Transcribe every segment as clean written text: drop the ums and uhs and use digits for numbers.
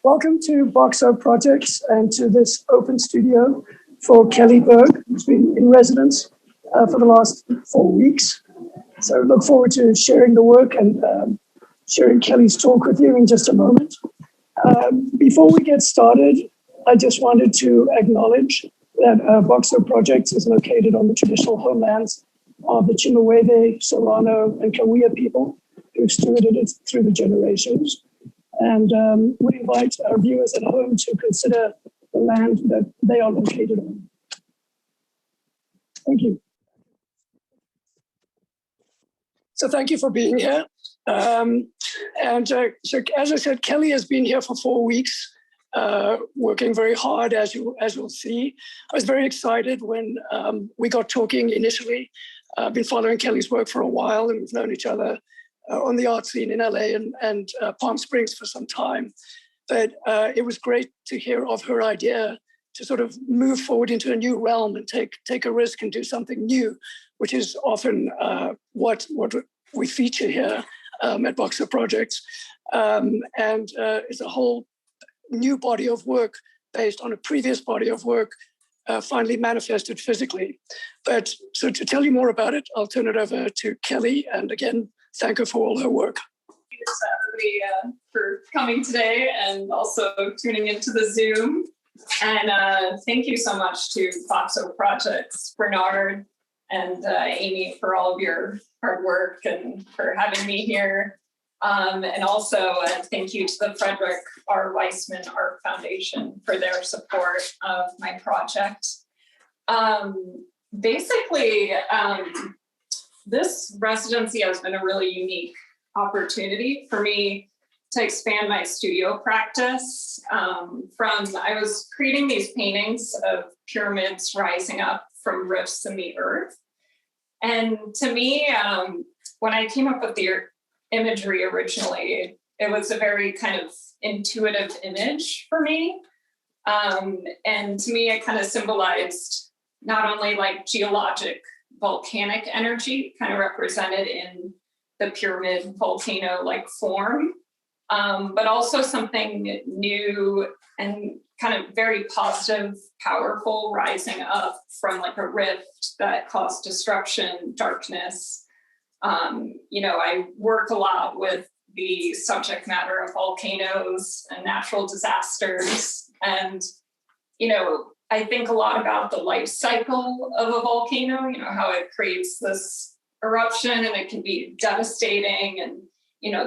Welcome to BoxoPROJECTS and to this open studio for Kelly Berg, who's been in residence for the last 4 weeks. So look forward to sharing the work and sharing Kelly's talk with you in just a moment. Before we get started, I just wanted to acknowledge that BoxoPROJECTS is located on the traditional homelands of the Chemehuevi, Serrano, and Cahuilla people who've stewarded it through the generations. And we invite our viewers at home to consider the land that they are located on. Thank you. So thank you for being here. So as I said, Kelly has been here for 4 weeks, working very hard, as you'll see. I was very excited when we got talking initially. I've been following Kelly's work for a while, and we've known each other on the art scene in LA and Palm Springs for some time. But it was great to hear of her idea to sort of move forward into a new realm and take a risk and do something new, which is often what we feature here at BoxoPROJECTS. And it's a whole new body of work based on a previous body of work finally manifested physically. But so to tell you more about it, I'll turn it over to Kelly. And again, thank her for all her work. Thanks to everybody for coming today and also tuning into the Zoom. And thank you so much to BoxoPROJECTS, Bernard and Amy for all of your hard work and for having me here. And also thank you to the Frederick R. Weissman Art Foundation for their support of my project. This residency has been a really unique opportunity for me to expand my studio practice. I was creating these paintings of pyramids rising up from rifts in the earth. And to me, when I came up with the imagery originally, it was a very kind of intuitive image for me. And to me, it kind of symbolized not only like geologic volcanic energy kind of represented in the pyramid volcano-like form, but also something new and kind of very positive, powerful, rising up from like a rift that caused destruction, darkness. I work a lot with the subject matter of volcanoes and natural disasters. And, I think a lot about the life cycle of a volcano, how it creates this eruption and it can be devastating and,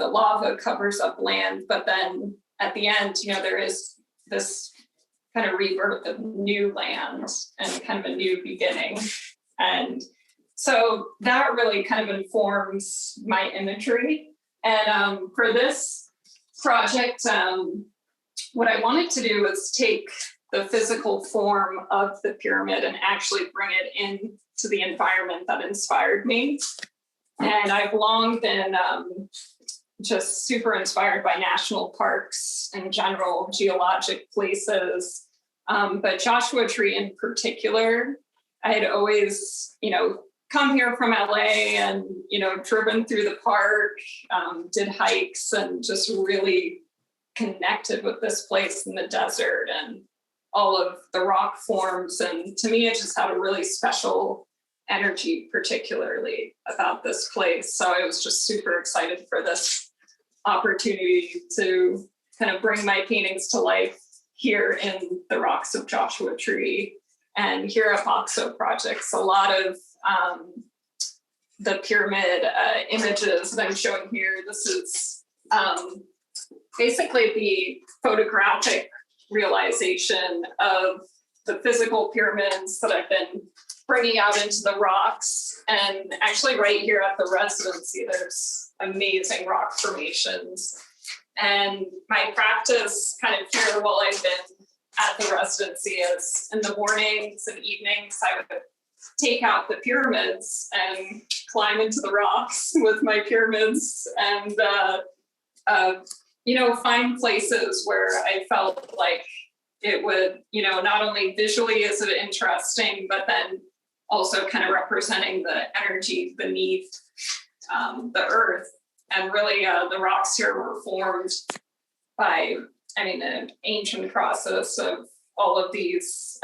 the lava covers up land. But then at the end, there is this kind of rebirth of new land and kind of a new beginning. And so that really kind of informs my imagery. And for this project, what I wanted to do was take the physical form of the pyramid and actually bring it into the environment that inspired me. And I've long been just super inspired by national parks and general geologic places. But Joshua Tree in particular, I had always, come here from LA and, driven through the park, did hikes and just really connected with this place in the desert and all of the rock forms. And to me, it just had a really special energy, particularly about this place. So I was just super excited for this opportunity to kind of bring my paintings to life here in the rocks of Joshua Tree. And here at BoxoPROJECTS, a lot of the pyramid images that I'm showing here, this is basically the photographic realization of the physical pyramids that I've been bringing out into the rocks. And actually right here at the residency, there's amazing rock formations. And my practice kind of here while I've been at the residency is in the mornings and evenings, I would take out the pyramids and climb into the rocks with my pyramids and, find places where I felt like it would, not only visually is it interesting, but then also kind of representing the energy beneath the earth. And really the rocks here were formed by an ancient process of all of these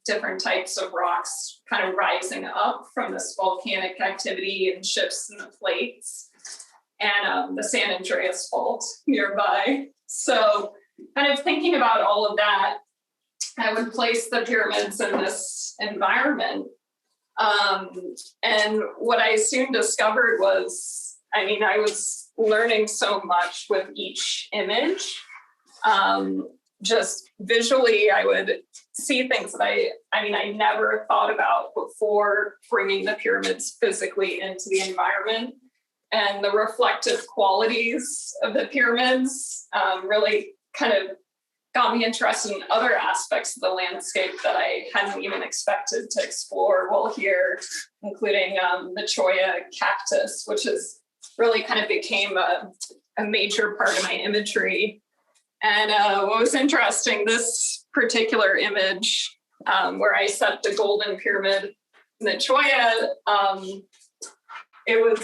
different types of rocks kind of rising up from this volcanic activity and shifts in the plates, and the San Andreas Fault nearby. So kind of thinking about all of that, I would place the pyramids in this environment. And what I soon discovered was, I was learning so much with each image. Just visually, I would see things that I never thought about before bringing the pyramids physically into the environment. And the reflective qualities of the pyramids really kind of got me interested in other aspects of the landscape that I hadn't even expected to explore while here, including the cholla cactus, which is really kind of became a major part of my imagery. And what was interesting, this particular image where I set the golden pyramid in the cholla, it was,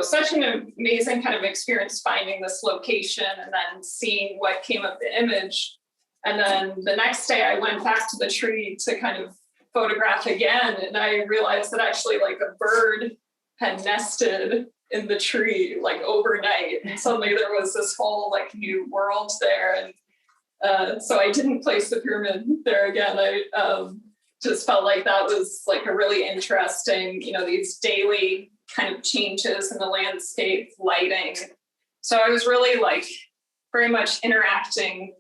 such an amazing kind of experience finding this location and then seeing what came of the image. And then the next day I went back to the tree to kind of photograph again. And I realized that actually like a bird had nested in the tree like overnight. And suddenly there was this whole like new world there. And so I didn't place the pyramid there again. I just felt like that was like a really interesting, these daily kind of changes in the landscape, lighting. So I was really like very much interacting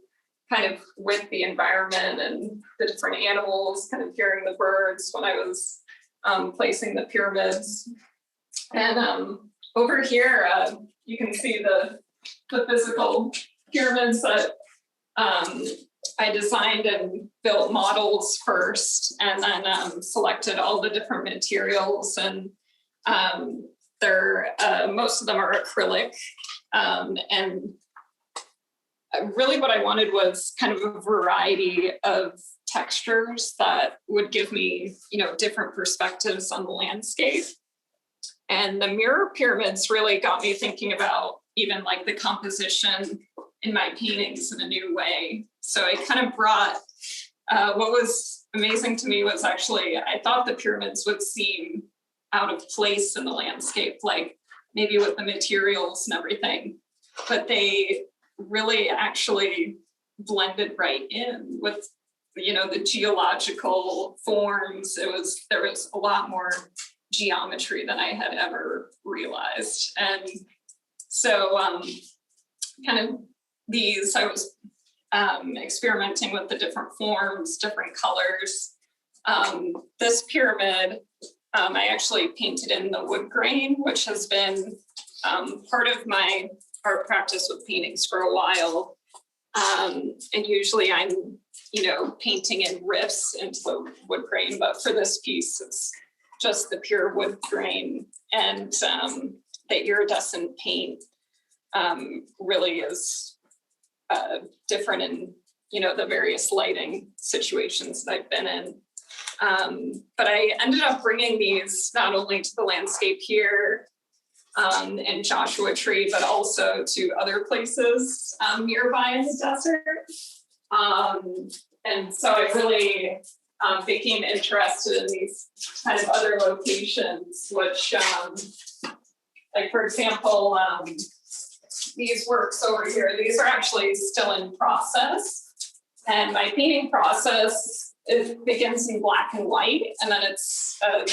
kind of with the environment and the different animals, kind of hearing the birds when I was placing the pyramids. And over here, you can see the physical pyramids that I designed and built models first, and then selected all the different materials. And most of them are acrylic. And really what I wanted was kind of a variety of textures that would give me, different perspectives on the landscape. And the mirror pyramids really got me thinking about even like the composition in my paintings in a new way. So I kind of brought, what was amazing to me was actually, I thought the pyramids would seem out of place in the landscape, like maybe with the materials and everything, but they really actually blended right in with, the geological forms. There was a lot more geometry than I had ever realized. And so kind of these, I was experimenting with the different forms, different colors. This pyramid, I actually painted in the wood grain, which has been part of my art practice with paintings for a while. And usually I'm, painting in riffs into the wood grain, but for this piece, it's just the pure wood grain. And the iridescent paint really is different in, the various lighting situations that I've been in. But I ended up bringing these not only to the landscape here in Joshua Tree, but also to other places nearby in the desert. And so I really became interested in these kind of other locations, which, like for example, these works over here, these are actually still in process. And my painting process, it begins in black and white, and then it's a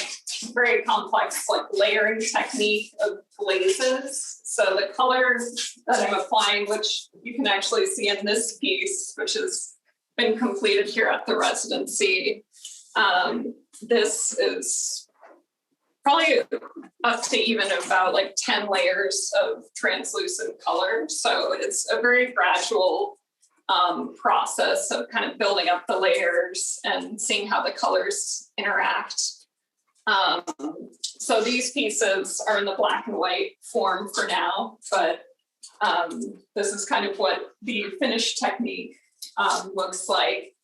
very complex like layering technique of glazes. So the colors that I'm applying, which you can actually see in this piece, which has been completed here at the residency, this is probably up to even about like 10 layers of translucent color. So it's a very gradual process of kind of building up the layers and seeing how the colors interact. So these pieces are in the black and white form for now, but this is kind of what the finished technique looks like.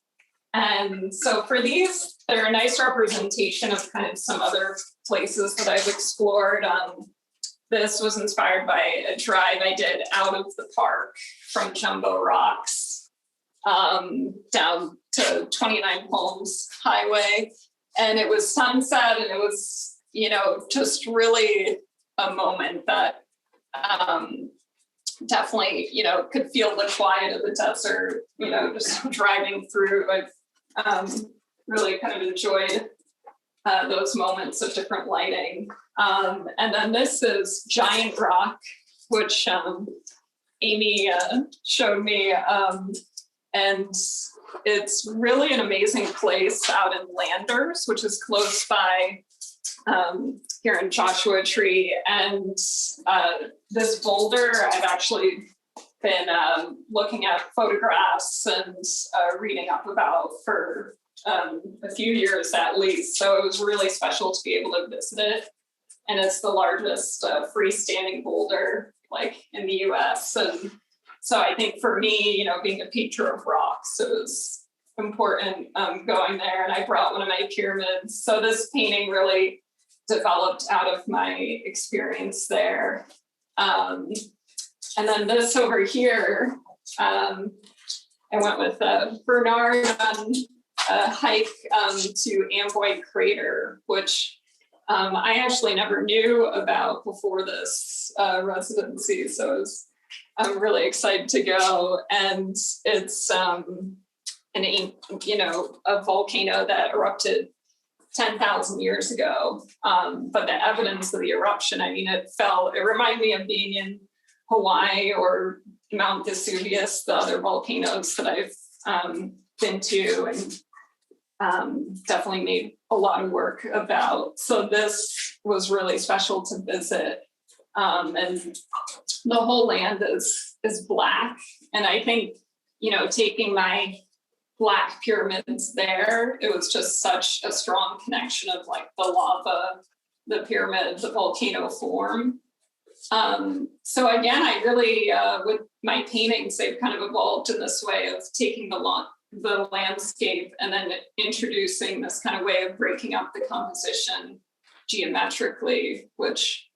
And so for these, they're a nice representation of kind of some other places that I've explored. This was inspired by a drive I did out of the park from Jumbo Rocks. down to 29 Palms Highway. And it was sunset, and it was, you know, just really a moment that definitely, you know, could feel the quiet of the desert, you know, just driving through. I've really kind of enjoyed those moments of different lighting. And then this is Giant Rock, which Amy showed me. And it's really an amazing place out in Landers, which is close by here in Joshua Tree. And this boulder, I've actually been looking at photographs and reading up about for a few years at least. So it was really special to be able to visit it. And it's the largest freestanding boulder like in the US. And so I think for me, you know, being a teacher of rocks, it was important going there. And I brought one of my pyramids. So this painting really developed out of my experience there. And then this over here, I went with Bernard on a hike to Amboy Crater, which I actually never knew about before this residency. So I'm really excited to go. And it's you know, a volcano that erupted 10,000 years ago. But the evidence of the eruption, I mean, it reminded me of being in Hawaii or Mount Vesuvius, the other volcanoes that I've been to and definitely made a lot of work about. So this was really special to visit. And the whole land is black. And I think, you know, taking my black pyramids there, it was just such a strong connection of like the lava, the pyramid, the volcano form. So again, I really, with my paintings, they've kind of evolved in this way of taking the landscape and then introducing this kind of way of breaking up the composition geometrically, which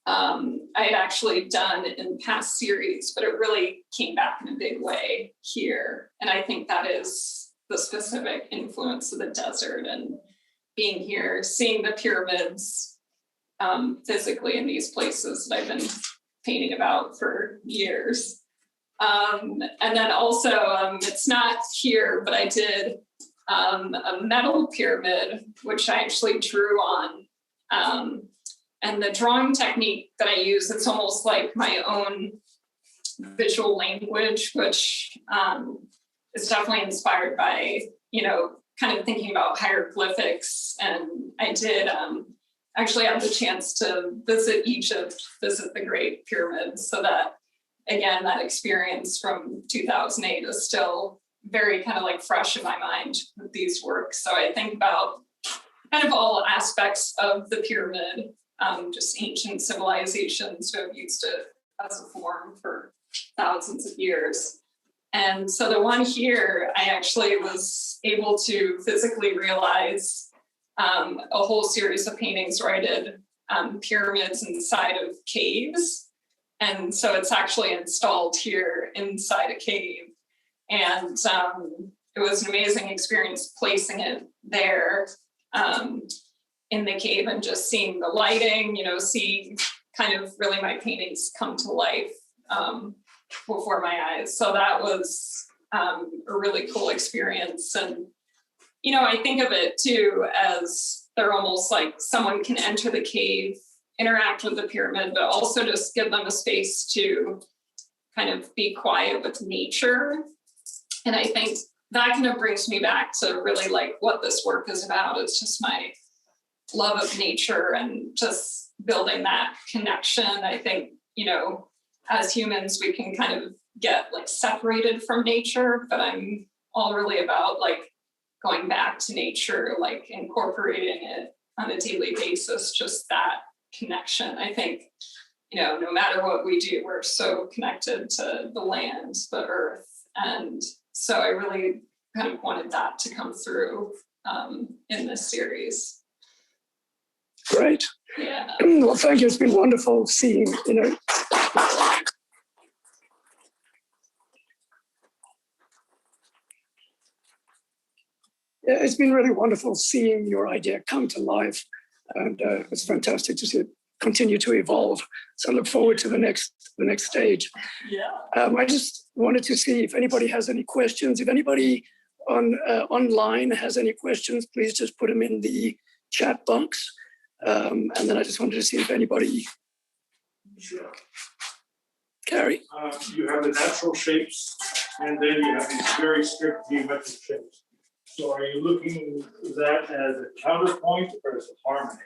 I had actually done in past series, but it really came back in a big way here. And I think that is the specific influence of the desert and being here, seeing the pyramids physically in these places that I've been painting about for years. And then also, it's not here, but I did a metal pyramid, which I actually drew on. And the drawing technique that I use, it's almost like my own visual language, which is definitely inspired by, you know, kind of thinking about hieroglyphics. And I did actually have the chance to visit Egypt, visit the Great Pyramids. So that, again, that experience from 2008 is still very kind of like fresh in my mind with these works. So I think about kind of all aspects of the pyramid, just ancient civilizations who have used it as a form for thousands of years. And so the one here, I actually was able to physically realize a whole series of paintings where I did pyramids inside of caves. And so it's actually installed here inside a cave. And it was an amazing experience placing it there in the cave and just seeing the lighting, you know, seeing kind of really my paintings come to life before my eyes. So that was a really cool experience. And, you know, I think of it too as they're almost like someone can enter the cave, interact with the pyramid, but also just give them a space to kind of be quiet with nature. And I think that kind of brings me back to really like what this work is about. It's just my love of nature and just building that connection. I think, you know, as humans, we can kind of get like separated from nature, but I'm all really about like going back to nature, like incorporating it on a daily basis, just that connection. I think, you know, no matter what we do, we're so connected to the land, the earth. And so I really kind of wanted that to come through in this series. Great. Yeah. Well, thank you. It's been wonderful seeing, you know. it's been really wonderful seeing your idea come to life, and it's fantastic to see it continue to evolve. So I look forward to the next stage. Yeah. I just wanted to see if anybody has any questions. If anybody online has any questions, please just put them in the chat box. And then I just wanted to see if anybody. Sure. Carrie? You have the natural shapes, and then you have these very strict geometric shapes. So are you looking at that as a counterpoint or as a harmony?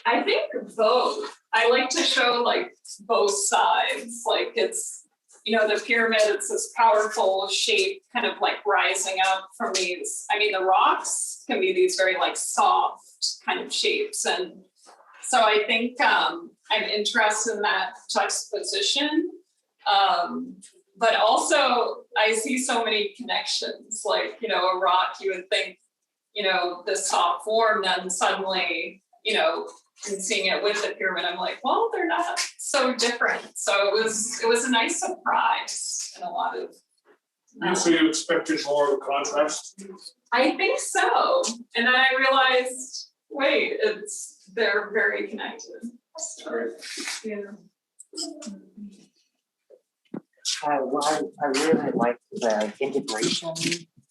I think both. I like to show like both sides. Like it's, the pyramid, it's this powerful shape kind of like rising up from these, the rocks can be these very like soft kind of shapes. And so I think I'm interested in that juxtaposition. But also I see so many connections, like, a rock, you would think, this soft form, then suddenly, and seeing it with the pyramid, I'm like, well, they're not so different. So it was a nice surprise and a lot of. So you expected more of a contrast? I think so, and then I realized, wait, they're very connected. Yeah. Well, I really like the integration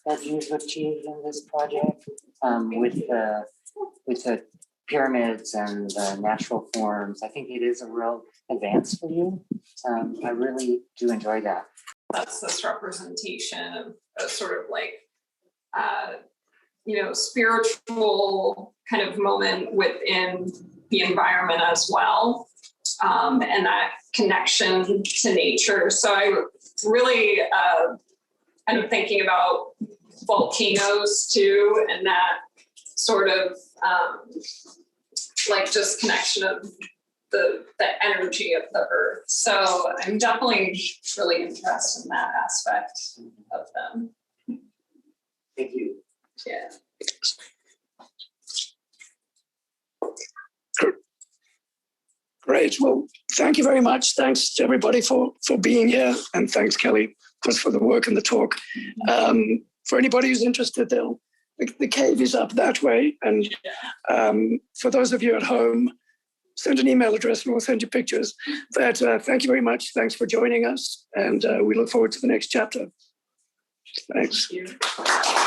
that you've achieved in this project with the pyramids and the natural forms. I think it is a real advance for you. I really do enjoy that. That's this representation of a sort of like, spiritual kind of moment within the environment as well. And that connection to nature. So I really kind of thinking about volcanoes too, and that sort of like just connection of the energy of the earth. So I'm definitely really interested in that aspect of them. Thank you. Yeah. Great. Well, thank you very much. Thanks to everybody for being here. And thanks, Kelly, just for the work and the talk. For anybody who's interested, the cave is up that way. And for those of you at home, send an email address and we'll send you pictures. But thank you very much. Thanks for joining us. And we look forward to the next chapter. Thanks. Thank you.